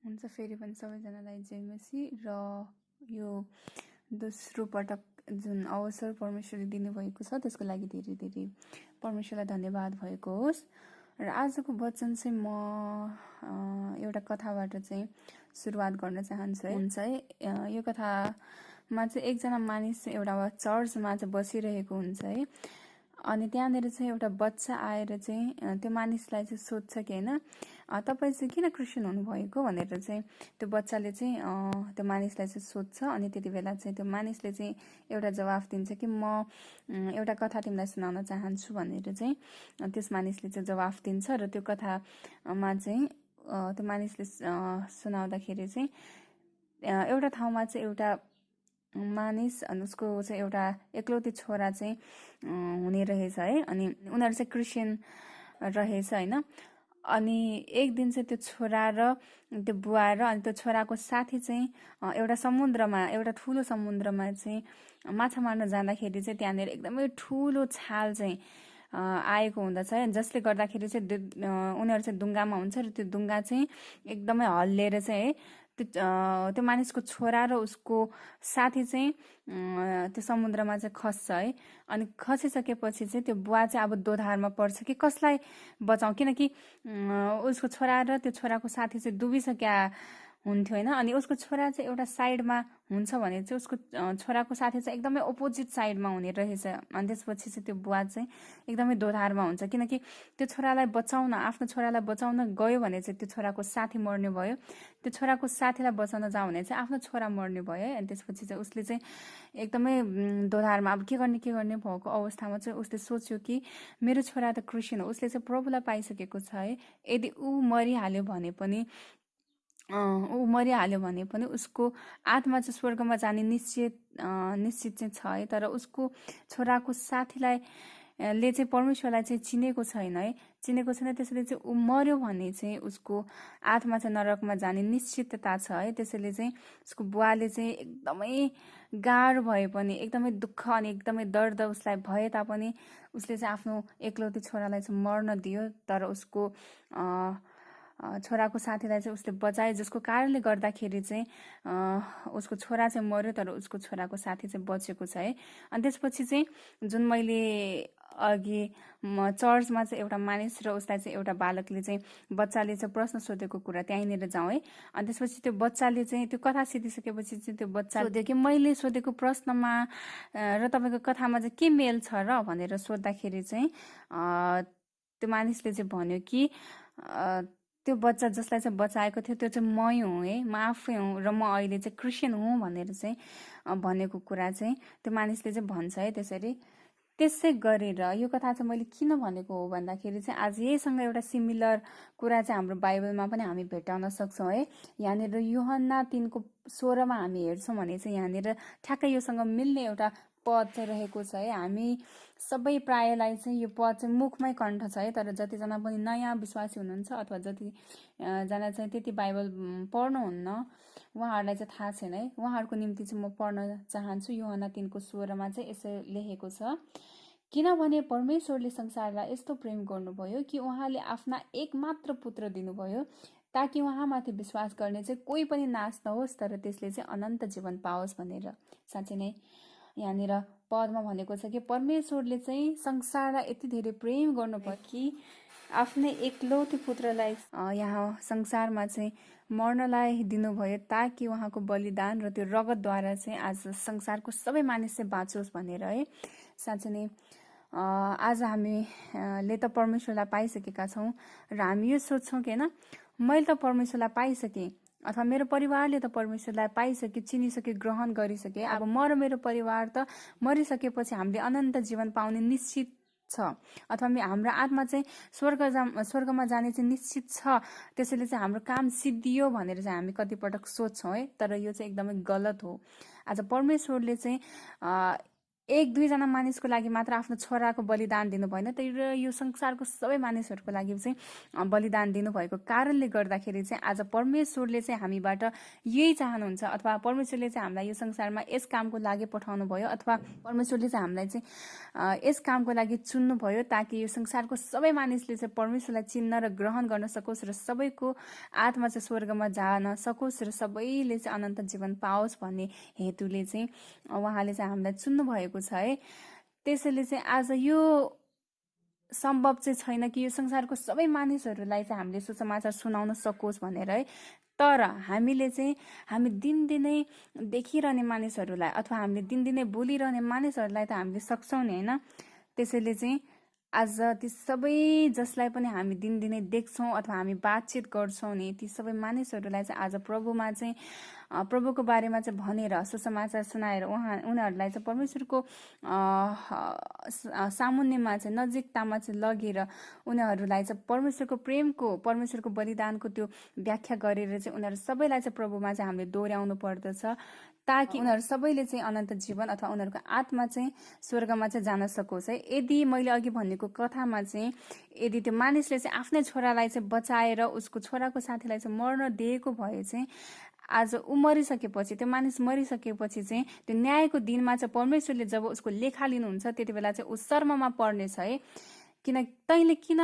हुन्छ। फेरि पनि सबैजनालाई जय मसी। र यो दोस्रो पटक जुन अवसर परमेश्वरले दिनुभएको छ त्यसको लागि धेरै धेरै परमेश्वरलाई धन्यवाद भएको होस्। र आजको वचन चाहिँ म एउटा कथाबाट चाहिँ सुरुवात गर्न चाहन्छु है। हुन्छ है। यो कथामा चाहिँ एकजना मानिस एउटा चर्चमा चाहिँ बसिरहेको हुन्छ है। अनि त्यहाँनिर चाहिँ एउटा बच्चा आएर चाहिँ त्यो मानिसलाई चाहिँ सोध्छ कि होइन, तपाईँ चाहिँ किन क्रिस्चियन हुनुभएको भनेर चाहिँ त्यो बच्चाले चाहिँ त्यो मानिसलाई चाहिँ सोध्छ। अनि त्यति बेला चाहिँ त्यो मानिसले चाहिँ एउटा जवाफ दिन्छ कि म एउटा कथा तिमीलाई सुनाउन चाहन्छु भनेर चाहिँ त्यस मानिसले चाहिँ जवाफ दिन्छ। र त्यो कथामा चाहिँ त्यो मानिसले सुनाउँदाखेरि चाहिँ एउटा ठाउँमा चाहिँ एउटा मानिस अनि उसको चाहिँ एउटा एक्लौती छोरा चाहिँ हुने रहेछ है। अनि उनीहरू चाहिँ क्रिस्चियन रहेछ होइन। अनि एक दिन चाहिँ त्यो छोरा र त्यो बुवा र अनि त्यो छोराको साथी चाहिँ एउटा समुद्रमा, एउटा ठुलो समुद्रमा चाहिँ माछा मार्न जाँदाखेरि चाहिँ त्यहाँनिर एकदमै ठुलो छाल चाहिँ आएको हुँदछ है। जसले गर्दाखेरि चाहिँ उनीहरू चाहिँ डुङ्गामा हुन्छ र त्यो डुङ्गा चाहिँ एकदमै हल्लिएर चाहिँ है त्यो मानिसको छोरा र उसको साथी चाहिँ त्यो समुद्रमा चाहिँ खस्छ है। अनि खसिसकेपछि चाहिँ त्यो बुवा चाहिँ अब दोधारमा पर्छ कि कसलाई बचाउँ, किनकि उसको छोरा र त्यो छोराको साथी चाहिँ डुबिसक्या हुन्थ्यो होइन। अनि उसको छोरा चाहिँ एउटा साइडमा हुन्छ भने चाहिँ उसको छोराको साथी चाहिँ एकदमै अपोजिट साइडमा हुने रहेछ। अनि त्यसपछि चाहिँ त्यो बुवा चाहिँ एकदमै दोधारमा हुन्छ, किनकि त्यो छोरालाई बचाउन, आफ्नो छोरालाई बचाउन गयो भने चाहिँ त्यो छोराको साथी मर्ने भयो, त्यो छोराको साथीलाई बचाउन जाऊ भने चाहिँ आफ्नो छोरा मर्ने भयो है। अनि त्यसपछि चाहिँ उसले चाहिँ एकदमै दोधारमा अब के गर्ने भएको अवस्थामा चाहिँ उसले सोच्यो कि मेरो छोरा त क्रिस्चियन हो, उसले चाहिँ प्रभुलाई पाइसकेको छ है। यदि ऊ मरिहाल्यो भने पनि उसको आत्मा चाहिँ स्वर्गमा जाने निश्चित चाहिँ छ है। तर उसको छोराको साथीलाई ले चाहिँ परमेश्वरलाई चाहिँ चिनेको छैन है, त्यसैले चाहिँ ऊ मर्यो भने चाहिँ उसको आत्मा चाहिँ नरकमा जाने निश्चितता छ है। त्यसैले चाहिँ उसको बुवाले चाहिँ एकदमै गाह्रो भए पनि, एकदमै दुःख अनि एकदमै दर्द उसलाई भए तापनि उसले चाहिँ आफ्नो एक्लौती छोरालाई चाहिँ मर्न दियो। तर उसको छोराको साथीलाई चाहिँ उसले बचाए, जसको कारणले गर्दाखेरि चाहिँ उसको छोरा चाहिँ मर्यो तर उसको छोराको साथी चाहिँ बचेको छ है। अनि त्यसपछि चाहिँ जुन मैले अघि चर्चमा चाहिँ एउटा मानिस र उसलाई चाहिँ एउटा बालकले चाहिँ बच्चाले चाहिँ प्रश्न सोधेको कुरा त्यहीँनिर जाउँ है। अनि त्यसपछि त्यो बच्चाले चाहिँ त्यो कथा सिधिसकेपछि चाहिँ त्यो बच्चा सोध्यो कि मैले सोधेको प्रश्नमा र तपाईँको कथामा चाहिँ के मेल छ र भनेर सोद्धाखेरि चाहिँ त्यो मानिसले चाहिँ भन्यो कि त्यो बच्चा जसलाई चाहिँ बचाएको थियो त्यो चाहिँ मै हुँ है, म आफै हुँ र म अहिले चाहिँ क्रिस्चियन हुँ भनेर चाहिँ भनेको कुरा चाहिँ त्यो मानिसले चाहिँ भन्छ है। त्यसै गरेर यो कथा चाहिँ मैले किन भनेको हो भन्दाखेरि चाहिँ आज यहीसँग एउटा सिमिलर कुरा चाहिँ हाम्रो बाइबलमा पनि हामी भेटाउन सक्छौँ है। यहाँनिर यूहन्ना 3:16 हामी हेर्छौँ भने चाहिँ यहाँनिर ठ्याक्कै योसँग मिल्ने एउटा पद चाहिँ रहेको छ है। हामी सबै प्रायलाई चाहिँ यो पद चाहिँ मुखमै कण्ठ छ है। तर जतिजना पनि नयाँ विश्वासी हुनुहुन्छ अथवा जतिजना चाहिँ त्यति बाइबल पढ्नुहुन्न उहाँहरूलाई चाहिँ थाहा छैन है। उहाँहरूको निम्ति चाहिँ म पढ्न चाहन्छु। यूहन्ना 3:16 चाहिँ यसो लेखेको छ, किनभने परमेश्वरले संसारलाई यस्तो प्रेम गर्नुभयो कि उहाँले आफ्ना एकमात्र पुत्र दिनुभयो ताकि उहाँमाथि विश्वास गर्ने चाहिँ कोही पनि नाश नहोस् तर त्यसले चाहिँ अनन्त जीवन पाओस् भनेर। साँच्चै नै यहाँनिर पदमा भनेको छ कि परमेश्वरले चाहिँ संसारलाई यति धेरै प्रेम गर्नुभयो कि आफ्नै एक्लौती पुत्रलाई यहाँ संसारमा चाहिँ मर्नलाई दिनुभयो ताकि उहाँको बलिदान र त्यो रगतद्वारा चाहिँ आज संसारको सबै मानिस चाहिँ बाँचोस् भनेर है। साँच्चै नै आज हामीले त परमेश्वरलाई पाइसकेका छौँ र हामी यो सोध्छौँ कि होइन, मैले त परमेश्वरलाई पाइसकेँ अथवा मेरो परिवारले त परमेश्वरलाई पाइसके, चिनिसके, ग्रहण गरिसके, अब म र मेरो परिवार त मरिसकेपछि हामीले अनन्त जीवन पाउने निश्चित छ अथवा हाम्रो आत्मा चाहिँ स्वर्गमा जाने चाहिँ निश्चित छ, त्यसैले चाहिँ हाम्रो काम सिद्धियो भनेर चाहिँ हामी कतिपटक सोध्छौँ है। तर यो चाहिँ एकदमै गलत हो। आज परमेश्वरले चाहिँ एक दुईजना मानिसको लागि मात्र आफ्नो छोराको बलिदान दिनु भएन, तर यो संसारको सबै मानिसहरूको लागि चाहिँ बलिदान दिनुभएको कारणले गर्दाखेरि चाहिँ आज परमेश्वरले चाहिँ हामीबाट यही चाहनुहुन्छ, अथवा परमेश्वरले चाहिँ हामीलाई यो संसारमा यस कामको लागि पठाउनु भयो, अथवा परमेश्वरले चाहिँ हामीलाई चाहिँ यस कामको लागि चुन्नुभयो, ताकि यो संसारको सबै मानिसले चाहिँ परमेश्वरलाई चिन्न र ग्रहण गर्न सकोस् र सबैको आत्मा चाहिँ स्वर्गमा जान सकोस् र सबैले चाहिँ अनन्त जीवन पाओस् भन्ने हेतुले चाहिँ उहाँले चाहिँ हामीलाई चुन्नु भएको छ है। त्यसैले चाहिँ आज यो सम्भव चाहिँ छैन कि यो संसारको सबै मानिसहरूलाई चाहिँ हामीले सुसमाचार सुनाउन सकोस् भनेर है, तर हामी दिनदिनै देखिरहने मानिसहरूलाई अथवा हामीले दिनदिनै बोलिरहने मानिसहरूलाई त हामीले सक्छौँ नि होइन। त्यसैले चाहिँ आज ती सबै जसलाई पनि हामी दिनदिनै देख्छौँ अथवा हामी बातचित गर्छौँ नि, ती सबै मानिसहरूलाई चाहिँ आज प्रभुमा चाहिँ प्रभुको बारेमा चाहिँ भनेर सुसमाचार सुनाएर उनीहरूलाई चाहिँ परमेश्वरको सामुन्यमा चाहिँ नजिकतामा चाहिँ लगेर उनीहरूलाई चाहिँ परमेश्वरको प्रेमको, परमेश्वरको बलिदानको त्यो व्याख्या गरेर चाहिँ उनीहरू सबैलाई चाहिँ प्रभुमा चाहिँ हामीले दोहोऱ्याउनु पर्दछ, ताकि उनीहरू सबैले चाहिँ अनन्त जीवन अथवा उनीहरूको आत्मा चाहिँ स्वर्गमा चाहिँ जान सकोस् है। यदि मैले अघि भनेको कथामा चाहिँ यदि त्यो मानिसले चाहिँ आफ्नै छोरालाई चाहिँ बचाएर उसको छोराको साथीलाई चाहिँ मर्न दिएको भए चाहिँ आज ऊ मरिसकेपछि, त्यो मानिस मरिसकेपछि चाहिँ त्यो न्यायको दिनमा चाहिँ परमेश्वरले जब उसको लेखा लिनुहुन्छ त्यति बेला चाहिँ ऊ शर्ममा पर्नेछ है। तैँले किन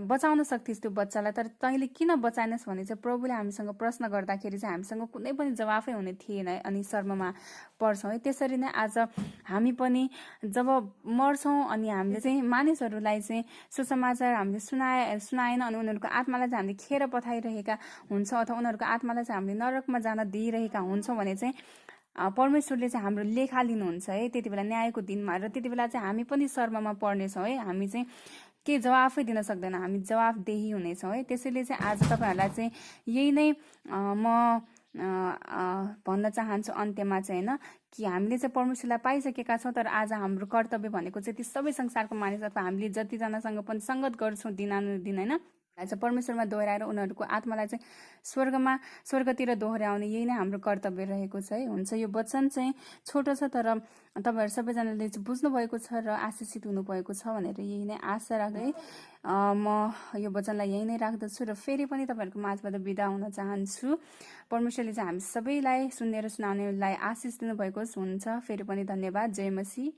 बचाउन सक्थिस् त्यो बच्चालाई, तर तैँले किन बचाएनस् भने चाहिँ प्रभुले हामीसँग प्रश्न गर्दाखेरि चाहिँ हामीसँग कुनै पनि जवाफै हुने थिएन अनि शर्ममा पर्छौँ है। त्यसरी नै आज हामी पनि जब मर्छौँ अनि हामीले चाहिँ मानिसहरूलाई चाहिँ सुसमाचार हामीले सुनाएन अनि उनीहरूको आत्मालाई चाहिँ हामीले खेर पठाइरहेका हुन्छौँ अथवा उनीहरूको आत्मालाई चाहिँ हामीले नरकमा जान दिइरहेका हुन्छौँ भने चाहिँ परमेश्वरले चाहिँ हाम्रो लेखा लिनुहुन्छ है त्यति बेला न्यायको दिनमा, र त्यति बेला चाहिँ हामी पनि शर्ममा पर्नेछौँ है। हामी चाहिँ के जवाफै दिन सक्दैन, हामी जवाफदेही हुनेछौँ है। त्यसैले चाहिँ आज तपाईँहरूलाई चाहिँ यही नै म भन्न चाहन्छु अन्त्यमा चाहिँ होइन, कि हामीले चाहिँ परमेश्वरलाई पाइसकेका छौँ, तर आज हाम्रो कर्तव्य भनेको चाहिँ ती सबै संसारको मानिस अथवा हामीले जतिजनासँग पनि सङ्गत गर्छौँ दिनानुदिन होइन, चाहिँ परमेश्वरमा दोहोऱ्याएर उनीहरूको आत्मालाई चाहिँ स्वर्गतिर दोहोऱ्याउने यही नै हाम्रो कर्तव्य रहेको छ है। हुन्छ, यो वचन चाहिँ छोटो छ तर तपाईँहरू सबैजनाले चाहिँ बुझ्नुभएको छ र आशिषित हुनुभएको छ भनेर यही नै आशा राख्दै म यो वचनलाई यही नै राख्दछु र फेरि पनि तपाईँहरूको माझबाट बिदा हुन चाहन्छु। परमेश्वरले चाहिँ हामी सबैलाई सुन्ने र सुनाउनेलाई आशिष दिनुभएको हुन्छ। फेरि पनि धन्यवाद। जय मसीह।